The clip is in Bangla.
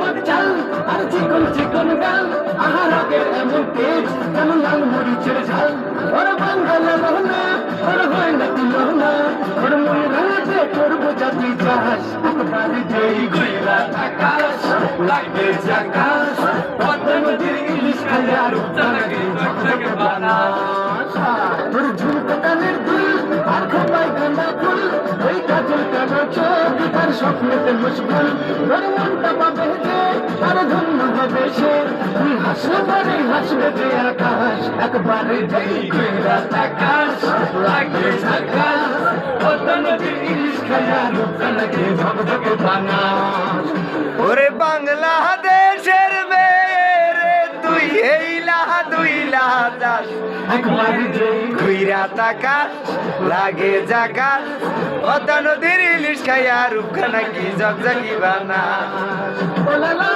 টক চাল আর চিকন চিকন গাল আহার আগে এমন তেজ যেন লাল মরিচের ঝাল ওর বাঙ্গালা রহনা ওর হয় না তুলনা ওর মনে রাতে করবো জাতি চাষ একবার যেই গইরা আকাশ লাগবে জাকাশ পদ্মা নদীর ইলিশ খালে আর উত্তানাকে ঝকঝকে বানাস তোর ঝুমকো কানের দুল আর খোপায় গাঁদা ফুল ওই কাজল কালো চোখ তার স্বপ্নেতে মুশকুল তোর মনটা পাবে যে তার ধন্য হবে সে তুই হাসলে পরে হাসবে যে আকাশ একবারে যেই গইরা আকাশ লাগবে ঝাকাশ পদ্মা নদীর ইলিশ খালে আর উত্তানাকে ঝকঝকে বানাস ওরে বাংলাদেশের মেয়ে তুই এইলা দুইলা যাস একবারে যেই ঘুইরা তাকাস লাগে জাকাস পদ্মা নদীর ইলিশ খাইয়া রূপখানা কি জগজগি বানা বলালা